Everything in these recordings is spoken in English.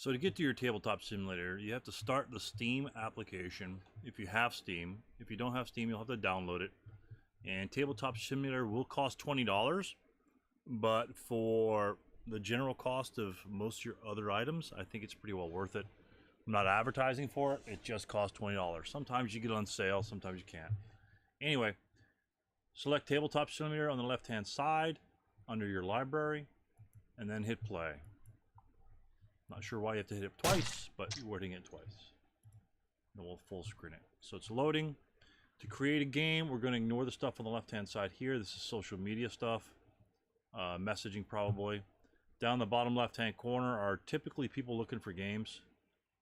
So to get to your Tabletop Simulator, you have to start the Steam application if you have Steam. If you don't have Steam, you'll have to download it. And Tabletop Simulator will cost $20, but for the general cost of most of your other items, I think it's pretty well worth it. I'm not advertising for it, it just costs $20. Sometimes you get it on sale, sometimes you can't. Anyway, select Tabletop Simulator on the left-hand side under your library, and then hit play. Not sure why you have to hit it twice, but we're hitting it twice. And we'll full screen it. So it's loading. To create a game, we're going to ignore the stuff on the left-hand side here. This is social media stuff, messaging probably. Down the bottom left-hand corner are typically people looking for games.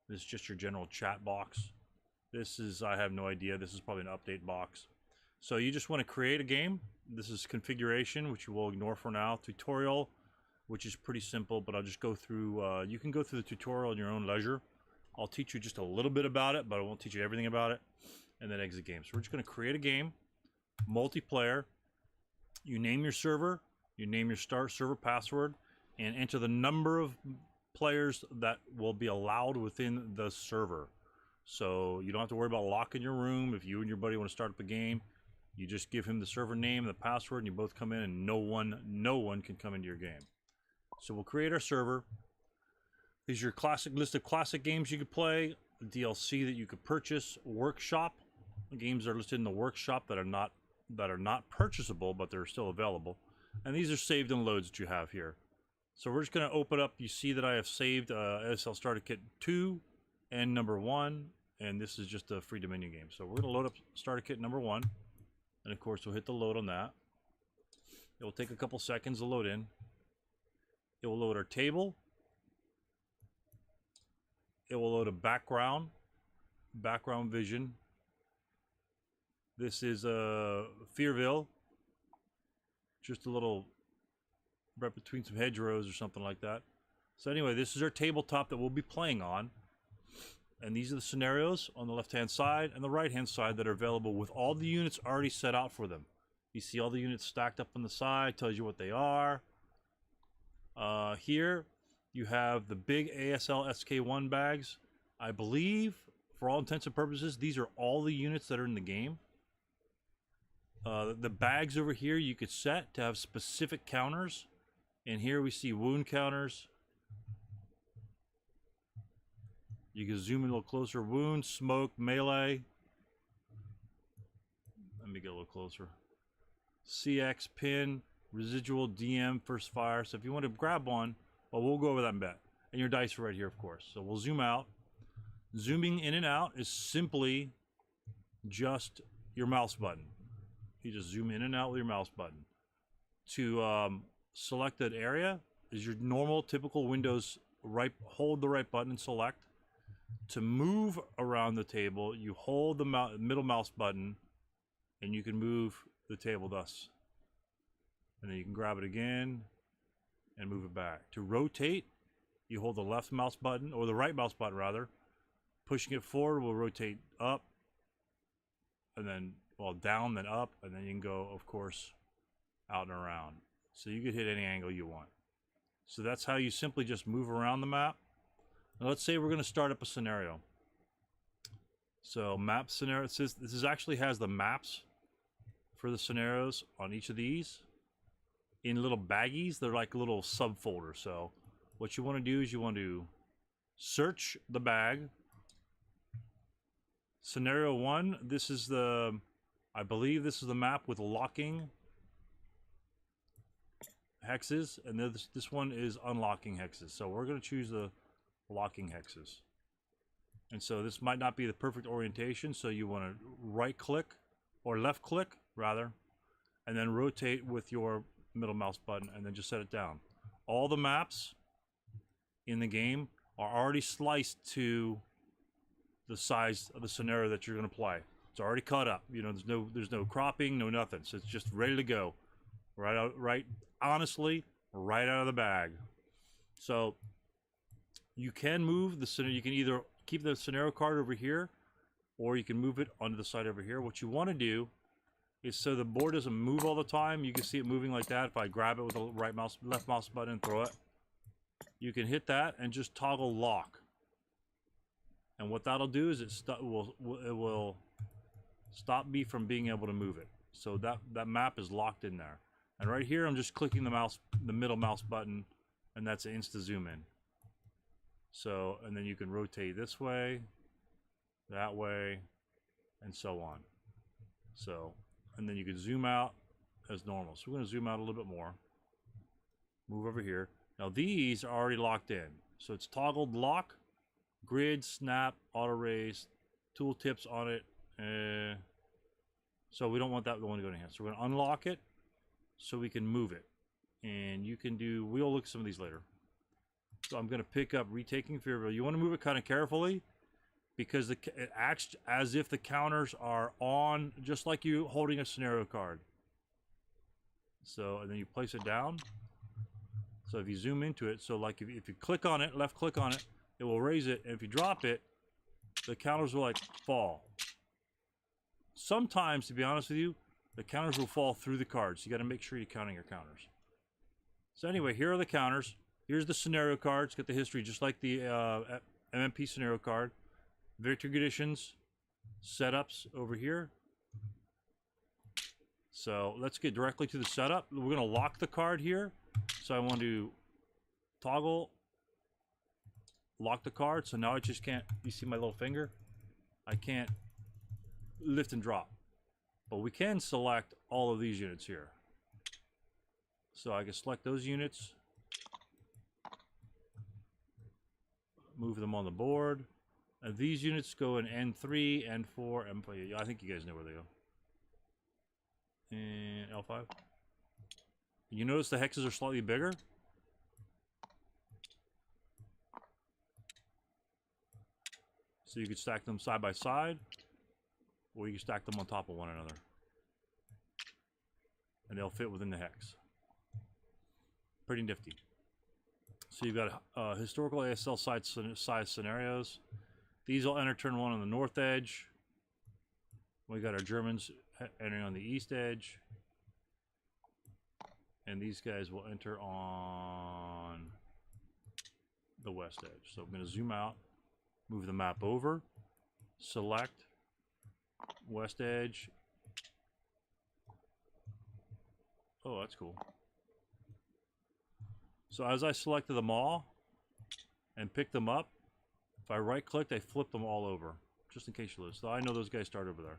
This is just your general chat box. This is, I have no idea, this is probably an update box. So you just want to create a game. This is configuration, which you will ignore for now. Tutorial, which is pretty simple, but I'll just go through, you can go through the tutorial in your own leisure. I'll teach you just a little bit about it, but I won't teach you everything about it. And then exit game. So we're just going to create a game, multiplayer. You name your server, you name your start server password, and enter the number of players that will be allowed within the server. So you don't have to worry about locking your room. If you and your buddy want to start up a game, you just give him the server name and the password, and you both come in, and no one can come into your game. So we'll create our server. Here's your classic list of classic games you could play, DLC that you could purchase, workshop. Games are listed in the workshop that are not purchasable, but they're still available. And these are saved and loads that you have here. So we're just going to open up. You see that I have saved ASL Starter Kit 2 and number 1, and this is just a free Dominion game. So we're going to load up Starter Kit number 1, and of course we'll hit the load on that. It will take a couple seconds to load in. It will load our table. It will load a background vision. This is Fearville, just a little right between some hedgerows or something like that. So anyway, this is our tabletop that we'll be playing on, and these are the scenarios on the left-hand side and the right-hand side that are available with all the units already set out for them. You see all the units stacked up on the side, tells you what they are. Here you have the big ASL SK1 bags. I believe, for all intents and purposes, these are all the units that are in the game. The bags over here you could set to have specific counters. And here we see wound counters. You can zoom in a little closer. Wound, smoke, melee. Let me get a little closer. CX, pin, residual, DM, first fire. So if you want to grab one, well, we'll go over that in a bit. And your dice are right here, of course. So we'll zoom out. Zooming in and out is simply just your mouse button. You just zoom in and out with your mouse button. To select that area is your normal, typical Windows right. Hold the right button and select. To move around the table, you hold the middle mouse button, and you can move the table thus. And then you can grab it again and move it back. To rotate, you hold the left mouse button, or the right mouse button rather. Pushing it forward will rotate up, and then, well, down, then up, and then you can go, of course, out and around. So you could hit any angle you want. So that's how you simply just move around the map. Now let's say we're going to start up a scenario. So map scenario, this actually has the maps for the scenarios on each of these in little baggies. They're like little subfolders. So what you want to do is you want to search the bag. Scenario 1, this is the, I believe this is the map with locking hexes, and this one is unlocking hexes. So we're going to choose the locking hexes. And so this might not be the perfect orientation, so you want to right click, or left click rather, and then rotate with your middle mouse button, and then just set it down. All the maps in the game are already sliced to the size of the scenario that you're going to play. It's already cut up. You know, there's no cropping, no nothing. So it's just ready to go. Honestly, right out of the bag. So you can move the scenario. You can either keep the scenario card over here, or you can move it onto the side over here. What you want to do is, so the board doesn't move all the time, you can see it moving like that. If I grab it with the left mouse button and throw it, you can hit that and just toggle lock. And what that'll do is it will stop me from being able to move it. So that map is locked in there. And right here, I'm just clicking the middle mouse button, and that's an insta zoom in. So, and then you can rotate this way, that way, and so on. So, and then you can zoom out as normal. So we're going to zoom out a little bit more. Move over here. Now these are already locked in. So it's toggled lock, grid, snap, auto raise, tooltips on it. So we don't want that one to go in here. So we're going to unlock it so we can move it. And you can do, we'll look at some of these later. So I'm going to pick up Retaking Fearville. You want to move it kind of carefully because it acts as if the counters are on, just like you holding a scenario card. So, and then you place it down. So if you zoom into it, so like if you click on it, left click on it, it will raise it. And if you drop it, the counters will like fall. Sometimes, to be honest with you, the counters will fall through the cards. You got to make sure you're counting your counters. So anyway, here are the counters. Here's the scenario cards. Got the history just like the MMP scenario card. Victory conditions, setups over here. So let's get directly to the setup. We're going to lock the card here. So I want to toggle, lock the card. So now I just can't, you see my little finger? I can't lift and drop. But we can select all of these units here. So I can select those units. Move them on the board. And these units go in N3, N4, M5. I think you guys know where they go. And L5. You notice the hexes are slightly bigger? So you could stack them side by side, or you can stack them on top of one another. And they'll fit within the hex. Pretty nifty. So you've got historical ASL size scenarios. These will enter turn 1 on the north edge. We got our Germans entering on the east edge. And these guys will enter on the west edge. So I'm going to zoom out, move the map over, select west edge. Oh, that's cool. So as I selected them all and picked them up, if I right click, they flip them all over, just in case you lose. So I know those guys start over there.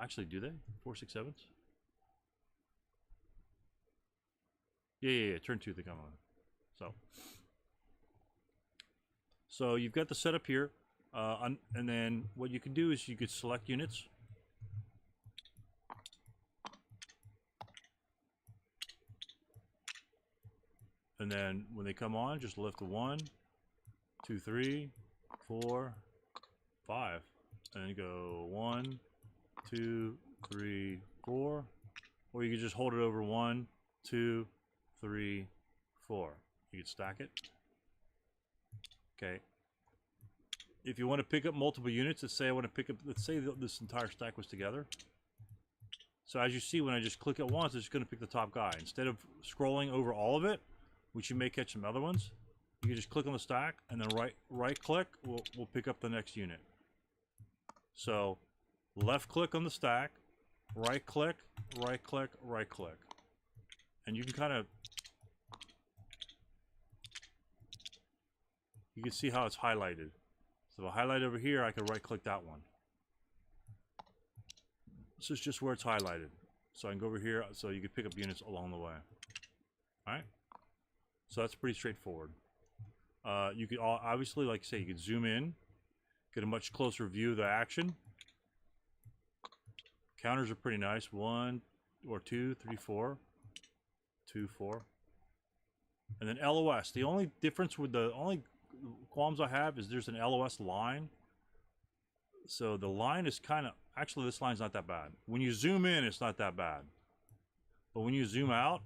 Actually, do they? 4, 6, 7s? Yeah. Turn 2 they come on. So you've got the setup here, and then what you can do is you could select units. And then when they come on, just lift the 1, 2, 3, 4, 5, and then go 1, 2, 3, 4, or you can just hold it over 1, 2, 3, 4. You can stack it. Okay. If you want to pick up multiple units, let's say I want to pick up, let's say this entire stack was together. So as you see, when I just click it once, it's going to pick the top guy. Instead of scrolling over all of it, which you may catch some other ones, you can just click on the stack and then right click will pick up the next unit. So left click on the stack, right click, right click, right click. And you can kind of, you can see how it's highlighted. So if I highlight over here, I can right click that one. This is just where it's highlighted. So I can go over here, so you can pick up units along the way. Alright? So that's pretty straightforward. You could obviously, like I say, you could zoom in, get a much closer view of the action. Counters are pretty nice. 1 or 2, 3, 4. 2, 4. And then LOS. The only difference with the only qualms I have is there's an LOS line. So the line is kind of, actually this line's not that bad. When you zoom in, it's not that bad. But when you zoom out,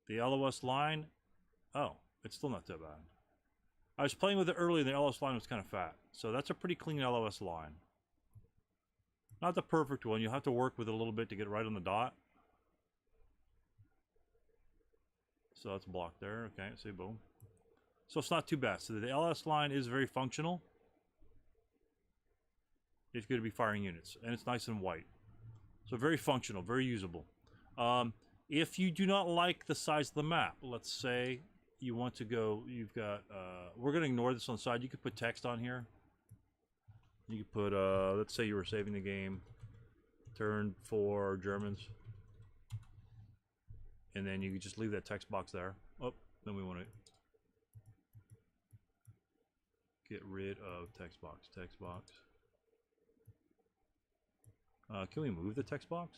the LOS line, oh, it's still not that bad. I was playing with it earlier and the LOS line was kind of fat. So that's a pretty clean LOS line. Not the perfect one. You'll have to work with it a little bit to get right on the dot. So that's blocked there. Okay, see, boom. So it's not too bad. So the LS line is very functional if you're going to be firing units, and it's nice and white. So very functional, very usable. If you do not like the size of the map, let's say you want to go, you've got, we're going to ignore this on the side. You could put text on here. You could put, let's say you were saving the game, turn for Germans. And then you could just leave that text box there. Oh, then we want to get rid of text box. Text box. Can we move the text box?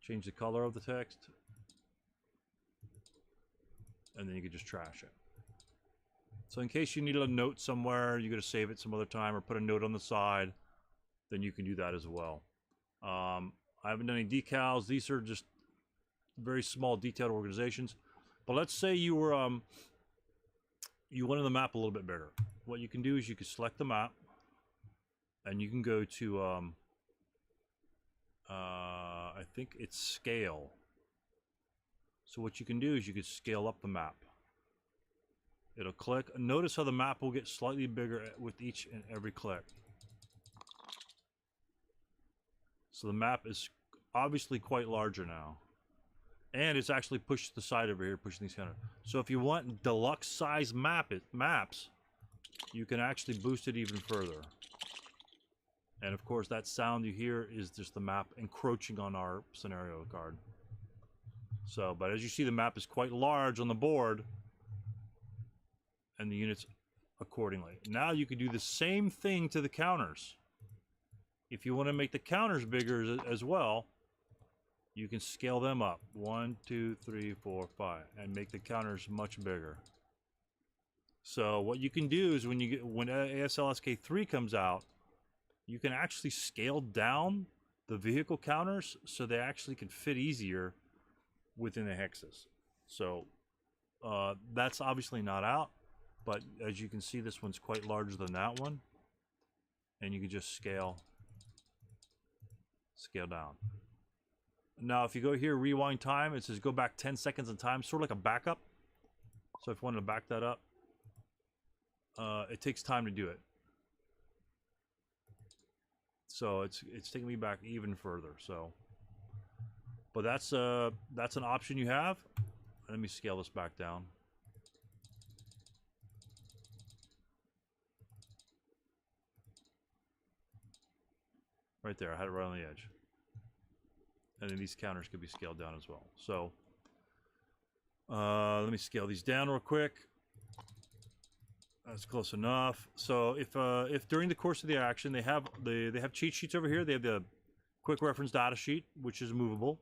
Change the color of the text. And then you could just trash it. So in case you need a note somewhere, you're going to save it some other time or put a note on the side, then you can do that as well. I haven't done any decals. These are just very small detailed organizations. But let's say you were you wanted the map a little bit bigger. What you can do is you can select the map and you can go to I think it's scale. So what you can do is you can scale up the map. It'll click. Notice how the map will get slightly bigger with each and every click. So the map is obviously quite larger now. And it's actually pushed to the side over here, pushing these counter. So if you want deluxe size maps, you can actually boost it even further. And of course that sound you hear is just the map encroaching on our scenario card. So, but as you see, the map is quite large on the board. And the units accordingly. Now you could do the same thing to the counters. If you want to make the counters bigger as well, you can scale them up. 1, 2, 3, 4, 5, and make the counters much bigger. So what you can do is when ASL SK 3 comes out, you can actually scale down the vehicle counters so they actually can fit easier within the hexes. So that's obviously not out. But as you can see, this one's quite larger than that one. And you can just scale down. Now, if you go here, rewind time, it says go back 10 seconds in time, sort of like a backup. So if you wanted to back that up, it takes time to do it. So it's taking me back even further. So, but that's an option you have. Let me scale this back down. Right there, I had it right on the edge. And then these counters could be scaled down as well. So, let me scale these down real quick. That's close enough. So if during the course of the action they have cheat sheets over here, they have the quick reference data sheet, which is movable.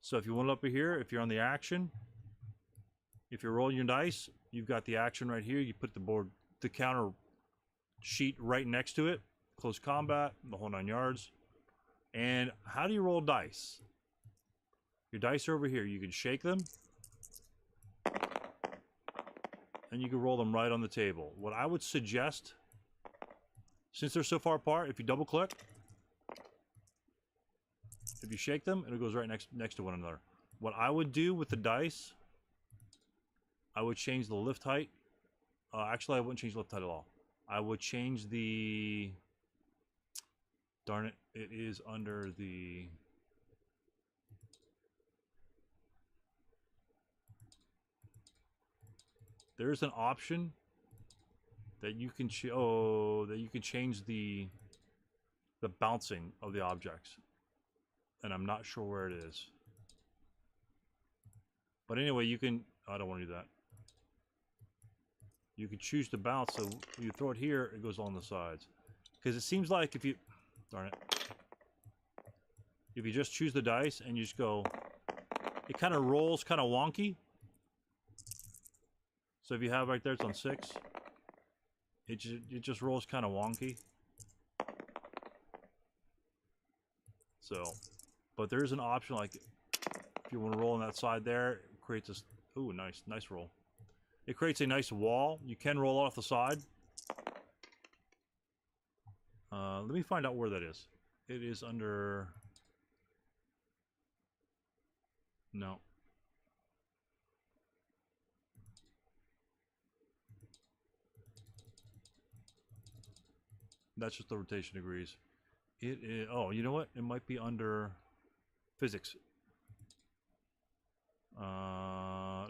So if you want it up here, if you're on the action, if you're rolling your dice, you've got the action right here. You put the counter sheet right next to it. Close combat, the whole 9 yards. And how do you roll dice? Your dice are over here. You can shake them. And you can roll them right on the table. What I would suggest, since they're so far apart, if you double click, if you shake them, it goes right next to one another. What I would do with the dice, I would change the lift height. Actually, I wouldn't change the lift height at all. I would change the... Darn it, it is under the... There's an option that you can change the bouncing of the objects. And I'm not sure where it is. But anyway, you can... I don't want to do that. You can choose to bounce, so you throw it here, it goes on the sides. Because it seems like if you... Darn it. If you just choose the dice and you just go... It kind of rolls kind of wonky. So if you have right there, it's on 6. It just rolls kind of wonky. So, but there is an option, like if you want to roll on that side there, it creates this. Ooh, nice roll. It creates a nice wall. You can roll off the side. Let me find out where that is. It is under. No. That's just the rotation degrees. It is, oh, you know what? It might be under physics.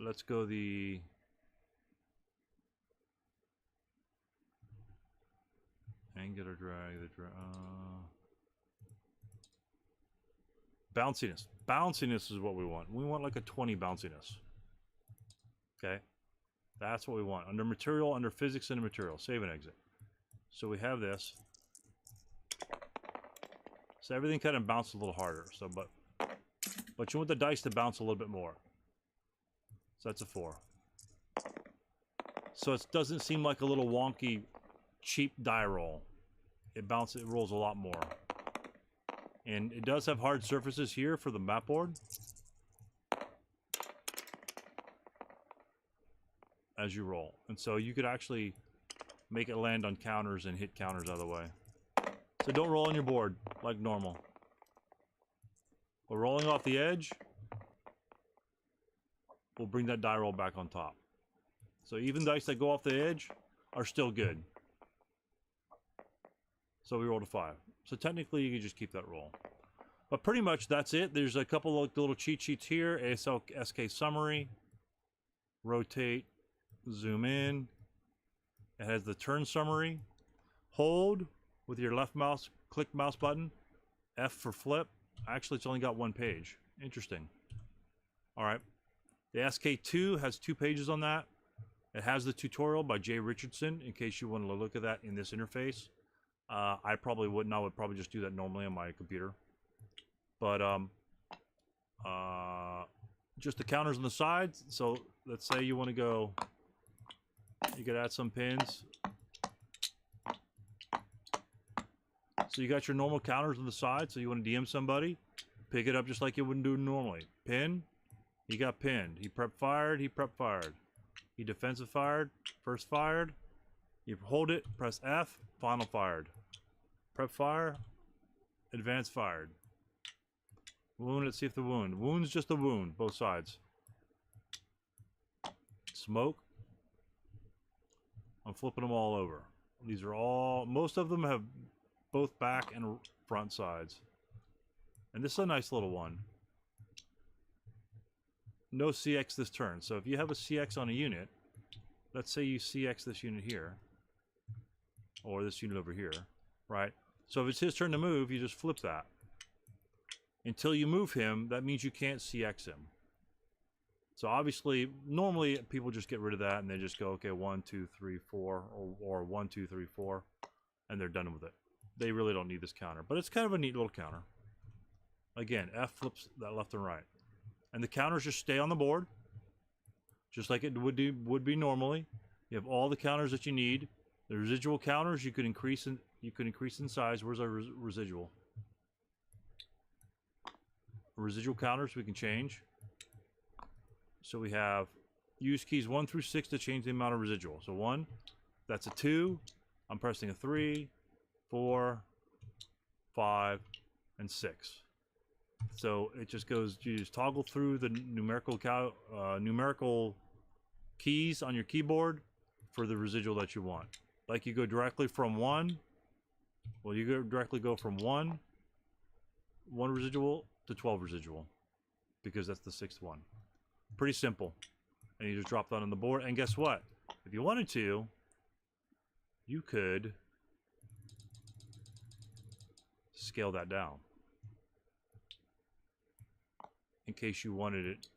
Let's go the angular drag, bounciness. Bounciness is what we want. We want like a 20 bounciness. Okay, that's what we want. Under material, under physics and material. Save and exit. So we have this. So everything kind of bounces a little harder. So, but you want the dice to bounce a little bit more. So that's a 4. So it doesn't seem like a little wonky, cheap die roll. It rolls a lot more. And it does have hard surfaces here for the map board. As you roll. And so you could actually make it land on counters and hit counters out of the way. So don't roll on your board like normal. But rolling off the edge will bring that die roll back on top. So even dice that go off the edge are still good. So we rolled a 5. So technically you can just keep that roll. But pretty much that's it. There's a couple of little cheat sheets here. ASL SK summary. Rotate. Zoom in. It has the turn summary. Hold with your left mouse, click mouse button. F for flip. Actually, it's only got 1 page. Interesting. All right. The SK2 has 2 pages on that. It has the tutorial by Jay Richardson in case you want to look at that in this interface. I probably wouldn't. I would probably just do that normally on my computer. But just the counters on the sides. So let's say you want to go, you could add some pins. So you got your normal counters on the side. So you want to DM somebody, pick it up just like you wouldn't do normally. Pin, he got pinned. He prep fired, he prep fired. He defensive fired, first fired. You hold it, press F, final fired. Prep fire, advance fired. Wound, let's see if the wound. Wound's just a wound, both sides. Smoke. I'm flipping them all over. These are all, most of them have both back and front sides. And this is a nice little one. No CX this turn. So if you have a CX on a unit, let's say you CX this unit here, or this unit over here, right? So if it's his turn to move, you just flip that. Until you move him, that means you can't CX him. So obviously, normally people just get rid of that and they just go, okay, 1, 2, 3, 4, or 1, 2, 3, 4, and they're done with it. They really don't need this counter, but it's kind of a neat little counter. Again, F flips that left and right. And the counters just stay on the board, just like it would be normally. You have all the counters that you need. The residual counters you could increase in size. Where's our residual? Residual counters we can change. So we have use keys 1 through 6 to change the amount of residual. So 1, that's a 2. I'm pressing a 3, 4, 5, and 6. So it just goes, you just toggle through the numerical keys on your keyboard for the residual that you want. Like you go directly from 1, well, you directly go from 1 residual to 12 residual, because that's the 6th one. Pretty simple. And you just drop that on the board, and guess what? If you wanted to, you could scale that down in case you wanted it.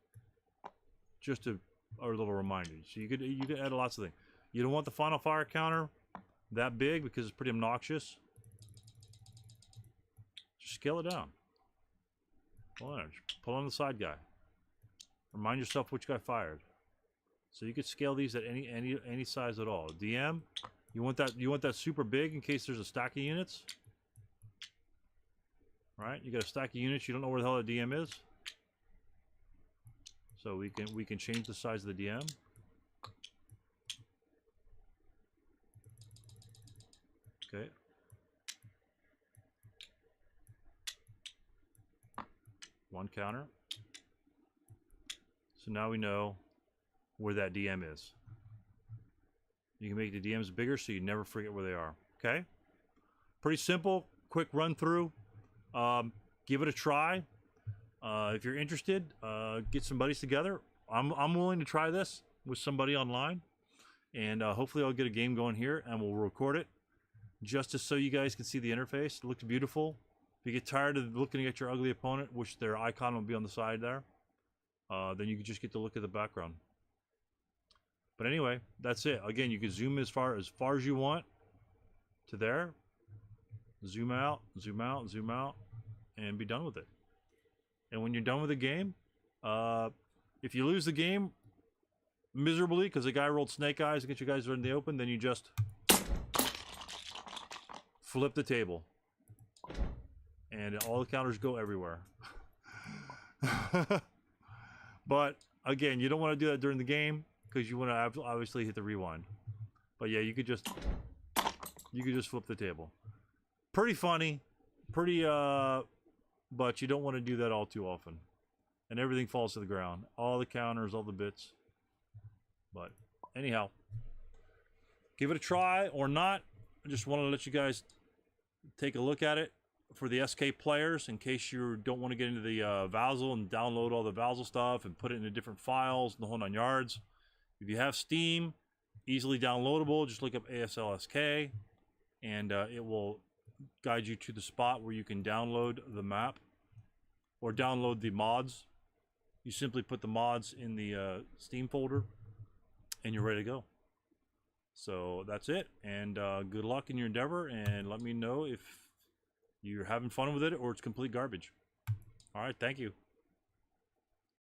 Just a little reminder. So you could add lots of things. You don't want the final fire counter that big because it's pretty obnoxious. Just scale it down. Pull on the side guy. Remind yourself which guy fired. So you could scale these at any size at all. DM, you want that super big in case there's a stack of units. Right? You got a stack of units, you don't know where the hell the DM is. So we can change the size of the DM. Okay. One counter. So now we know where that DM is. You can make the DMs bigger so you never forget where they are. Okay? Pretty simple, quick run through. Give it a try. If you're interested, get some buddies together. I'm willing to try this with somebody online, and hopefully I'll get a game going here and we'll record it just so you guys can see the interface. It looks beautiful. If you get tired of looking at your ugly opponent, which their icon will be on the side there, then you can just get to look at the background. But anyway, that's it. Again, you can zoom as far as you want to there. Zoom out, zoom out, zoom out, and be done with it. And when you're done with the game, if you lose the game miserably because the guy rolled snake eyes to get you guys in the open, then you just flip the table. And all the counters go everywhere. But again, you don't want to do that during the game because you want to obviously hit the rewind. But yeah, you could just flip the table. Pretty funny, pretty but you don't want to do that all too often. And everything falls to the ground. All the counters, all the bits. But anyhow, give it a try or not. I just want to let you guys take a look at it for the SK players in case you don't want to get into the Vassal and download all the Vassal stuff and put it into different files and the whole 9 yards. If you have Steam, easily downloadable, just look up ASL SK and it will guide you to the spot where you can download the map or download the mods. You simply put the mods in the Steam folder and you're ready to go. So that's it, and good luck in your endeavor, and let me know if you're having fun with it or it's complete garbage. All right, thank you.